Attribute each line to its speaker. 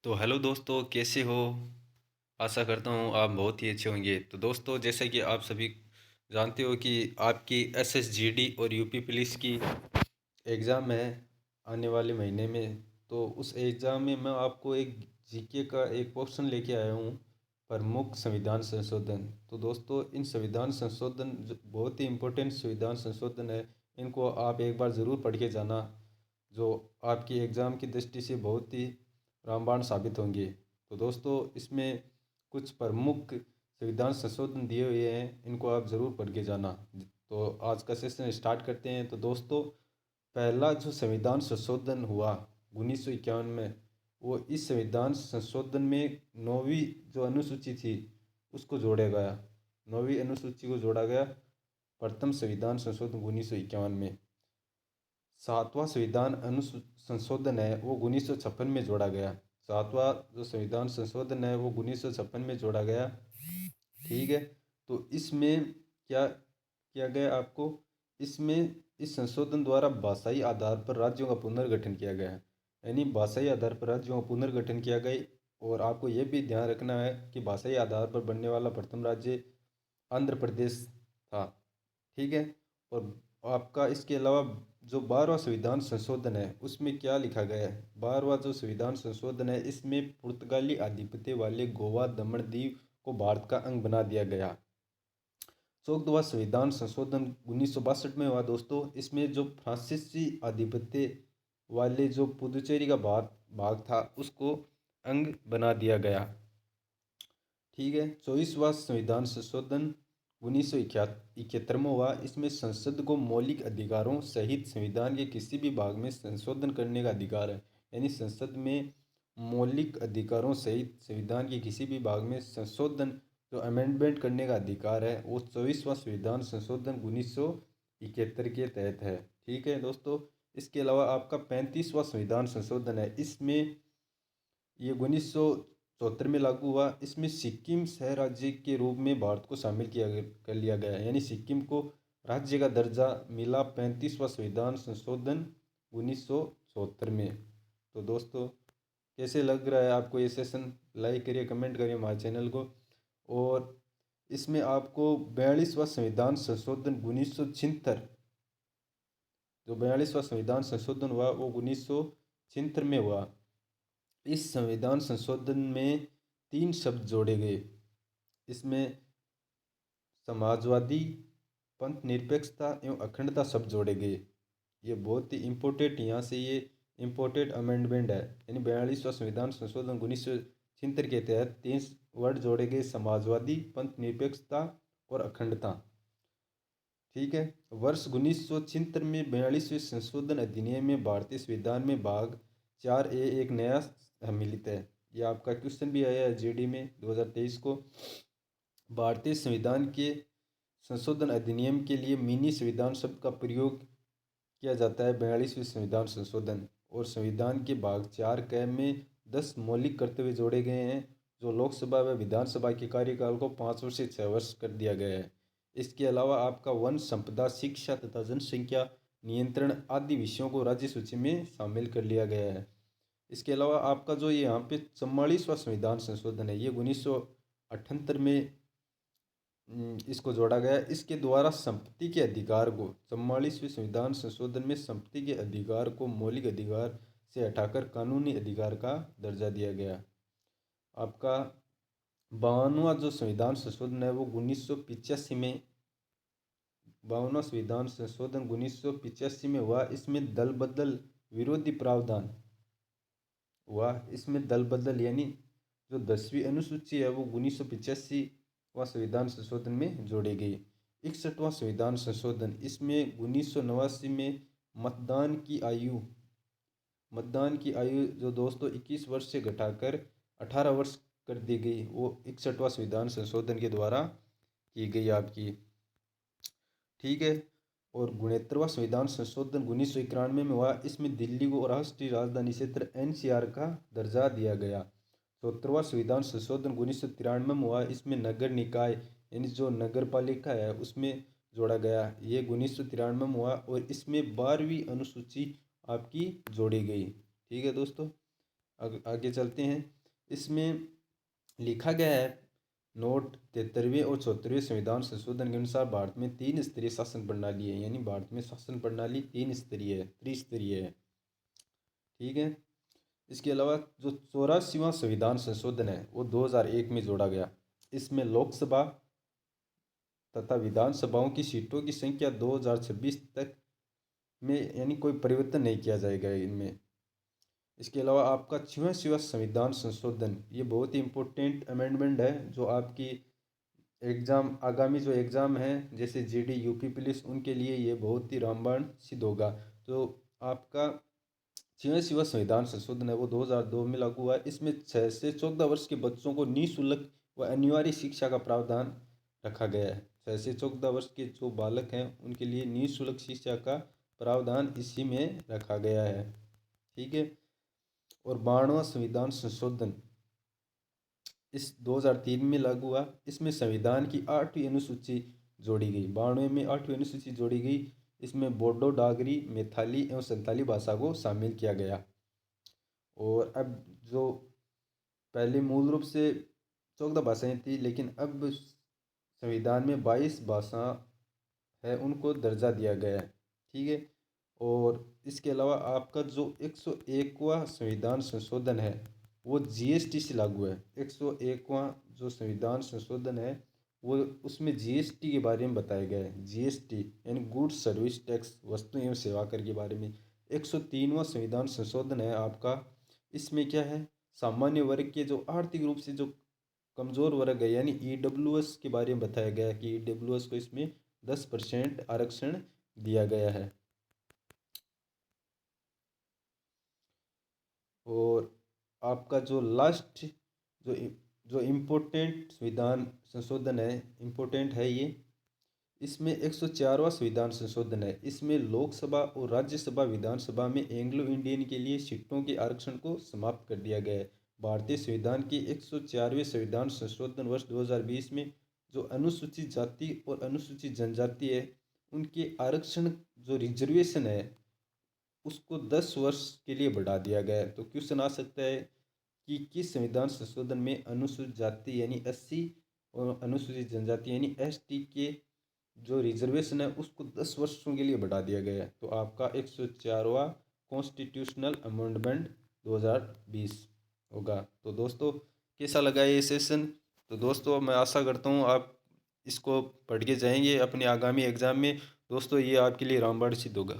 Speaker 1: तो हेलो दोस्तों, कैसे हो? आशा करता हूँ आप बहुत ही अच्छे होंगे। तो दोस्तों, जैसे कि आप सभी जानते हो कि आपकी एसएसजीडी और यूपी पुलिस की एग्ज़ाम है आने वाले महीने में। तो उस एग्ज़ाम में मैं आपको एक जीके का एक क्वेश्चन लेके आया हूँ, प्रमुख संविधान संशोधन। तो दोस्तों, इन संविधान संशोधन जो बहुत ही इम्पोर्टेंट संविधान संशोधन है, इनको आप एक बार ज़रूर पढ़ के जाना, जो आपकी एग्ज़ाम की दृष्टि से बहुत ही रामबाण साबित होंगे। तो दोस्तों, इसमें कुछ प्रमुख संविधान संशोधन दिए हुए हैं, इनको आप ज़रूर पढ़ के जाना। तो आज का सेशन स्टार्ट करते हैं। तो दोस्तों, पहला जो संविधान संशोधन हुआ 1951 में, वो इस संविधान संशोधन में 9वीं जो अनुसूची थी उसको जोड़ा गया। 9वीं अनुसूची को जोड़ा गया प्रथम संविधान संशोधन 1951 में। सातवां संविधान संशोधन है वो 1956 में जोड़ा गया। सातवां जो संविधान संशोधन है वो 1956 में जोड़ा गया। ठीक है। तो इसमें क्या किया गया आपको, इसमें इस संशोधन द्वारा भाषाई आधार पर राज्यों का पुनर्गठन किया गया है। यानी भाषाई आधार पर राज्यों का पुनर्गठन किया गया। और आपको ये भी ध्यान रखना है कि भाषाई आधार पर बनने वाला प्रथम राज्य आंध्र प्रदेश था। ठीक है। और आपका इसके अलावा जो 12वां संविधान संशोधन है उसमें क्या लिखा गया है, 12वां जो संविधान संशोधन है इसमें पुर्तगाली आधिपत्य वाले गोवा दमन दीव को भारत का अंग बना दिया गया। 14वां संविधान संशोधन 1962 में हुआ दोस्तों। इसमें जो फ्रांसीसी आधिपत्य वाले जो पुदुचेरी का भाग था उसको अंग बना दिया गया। ठीक है। 24वां संविधान संशोधन 1971 में हुआ। इसमें संसद को मौलिक अधिकारों सहित संविधान के किसी भी भाग में संशोधन करने का अधिकार है। यानी संसद में मौलिक अधिकारों सहित संविधान के किसी भी भाग में संशोधन जो अमेंडमेंट करने का अधिकार है वो 24वां संविधान संशोधन 1971 के तहत है। ठीक है दोस्तों। इसके अलावा आपका 35वां संविधान संशोधन है, इसमें ये 1974 में लागू हुआ। इसमें सिक्किम सह राज्य के रूप में भारत को शामिल कर लिया गया है। यानी सिक्किम को राज्य का दर्जा मिला 35वां संविधान संशोधन 1974 में। तो दोस्तों, कैसे लग रहा है आपको ये सेशन? लाइक करिए, कमेंट करिए हमारे चैनल को। और इसमें आपको 42वां संविधान संशोधन 1976, जो 42वां संविधान संशोधन हुआ वो 1976 में हुआ। इस संविधान संशोधन में 3 शब्द जोड़े गए। इसमें समाजवादी, पंथ निरपेक्षता एवं अखंडता शब्द जोड़े गए। ये बहुत ही इम्पोर्टेंट, यहाँ से ये इम्पोर्टेंट अमेंडमेंट है। यानी 42वां संविधान संशोधन 1976 के तहत 3 वर्ड जोड़े गए, समाजवादी, पंथ निरपेक्षता और अखंडता। ठीक है। वर्ष 1976 में 42वें संशोधन अधिनियम में भारतीय संविधान में भाग 4A एक नया सम्मिलित है। ये आपका क्वेश्चन भी आया है जीडी में 2023 को। भारतीय संविधान के संशोधन अधिनियम के लिए मिनी संविधान शब्द का प्रयोग किया जाता है 42वें संविधान संशोधन। और संविधान के भाग 4 क में 10 मौलिक कर्तव्य जोड़े गए हैं, जो लोकसभा व विधानसभा के कार्यकाल को 5 वर्ष से 6 वर्ष कर दिया गया है। इसके अलावा आपका वन संपदा, शिक्षा तथा जनसंख्या नियंत्रण आदि विषयों को राज्य सूची में शामिल कर लिया गया है। इसके अलावा आपका जो ये यहाँ पे 44वां संविधान संशोधन है, ये 1978 में इसको जोड़ा गया। इसके द्वारा संपत्ति के अधिकार को, 44वें संविधान संशोधन में संपत्ति के अधिकार को मौलिक अधिकार से हटाकर कानूनी अधिकार का दर्जा दिया गया। आपका 52वां जो संविधान संशोधन है वो 1985 में, 52वां संविधान संशोधन 1985 में हुआ। इसमें दल बदल विरोधी प्रावधान हुआ। इसमें दल बदल यानी जो 10वीं अनुसूची है वो 1985वां संविधान संशोधन में जोड़ी गई। 61वां संविधान संशोधन, इसमें 1989 में मतदान की आयु जो दोस्तों 21 वर्ष से घटाकर 18 वर्ष कर दी गई, वो 61वां संविधान संशोधन के द्वारा की गई आपकी। ठीक है। और 69वां संविधान संशोधन 1991 में हुआ। इसमें दिल्ली को राष्ट्रीय राजधानी क्षेत्र एनसीआर का दर्जा दिया गया। 70वां संविधान संशोधन 1993 में हुआ। इसमें नगर निकाय यानी जो नगर पालिका है उसमें जोड़ा गया। ये 1993 में हुआ और इसमें 12वीं अनुसूची आपकी जोड़ी गई। ठीक है दोस्तों। आगे चलते हैं। इसमें लिखा गया है, नोट 73वें और 74वें संविधान संशोधन के अनुसार भारत में 3 स्तरीय शासन प्रणाली है, यानी भारत में शासन प्रणाली 3 स्तरीय है, त्रिस्तरीय है। ठीक है। इसके अलावा जो 84वां संविधान संशोधन है वो 2001 में जोड़ा गया। इसमें लोकसभा तथा विधानसभाओं की सीटों की संख्या 2026 तक में यानी कोई परिवर्तन नहीं किया जाएगा इनमें। इसके अलावा आपका 86वां संविधान संशोधन, ये बहुत ही इम्पोर्टेंट अमेंडमेंट है जो आपकी एग्ज़ाम, आगामी जो एग्ज़ाम है जैसे जीडी, यूपी पुलिस, उनके लिए ये बहुत ही रामबाण सिद्ध होगा। तो आपका 86वां संविधान संशोधन है वो 2002 में लागू हुआ है। इसमें 6 से 14 वर्ष के बच्चों को निःशुल्क व अनिवार्य शिक्षा का प्रावधान रखा गया है। 6 से 14 वर्ष के जो बालक हैं उनके लिए निःशुल्क शिक्षा का प्रावधान इसी में रखा गया है। ठीक है। और 92वां संविधान संशोधन इस 2003 में लागू हुआ। इसमें संविधान की 8वीं अनुसूची जोड़ी गई। 92 में 8वीं अनुसूची जोड़ी गई। इसमें बोडो, डागरी, मैथिली एवं संताली भाषा को शामिल किया गया। और अब जो पहले मूल रूप से 14 भाषाएं थी, लेकिन अब संविधान में 22 भाषा है उनको दर्जा दिया गया है। ठीक है। और इसके अलावा आपका जो 101वां संविधान संशोधन है वो जीएसटी से लागू है। 101वां जो संविधान संशोधन है वो उसमें जीएसटी के बारे में बताया गया है। जीएसटी यानी गुड्स सर्विस टैक्स, वस्तु एवं सेवा कर के बारे में। 103वां संविधान संशोधन है आपका, इसमें क्या है, सामान्य वर्ग के जो आर्थिक रूप से जो कमज़ोर वर्ग है यानी ईडब्ल्यूएस के बारे में बताया गया है कि ईडब्ल्यूएस को इसमें 10% आरक्षण दिया गया है। और आपका जो लास्ट जो जो इम्पोर्टेंट संविधान संशोधन है, इम्पोर्टेंट है ये, इसमें 104वां संविधान संशोधन है। इसमें लोकसभा और राज्यसभा विधानसभा में एंग्लो इंडियन के लिए सीटों के आरक्षण को समाप्त कर दिया गया है। भारतीय संविधान के 104वें संविधान संशोधन वर्ष 2020 में जो अनुसूचित जाति और अनुसूचित जनजाति है उनके आरक्षण जो रिजर्वेशन है उसको 10 वर्ष के लिए बढ़ा दिया गया है। तो क्वेश्चन आ सकता है कि किस संविधान संशोधन में अनुसूचित जाति यानी एससी और अनुसूचित जनजाति यानी एसटी के जो रिजर्वेशन है उसको 10 वर्षों के लिए बढ़ा दिया गया है। तो आपका 104वां कॉन्स्टिट्यूशनल अमेंडमेंट 2020 होगा। तो दोस्तों कैसा लगा ये सेशन? तो दोस्तों मैं आशा करता हूँ आप इसको पढ़ के जाएंगे अपने आगामी एग्ज़ाम में। दोस्तों ये आपके लिए रामबाण सिद्ध होगा।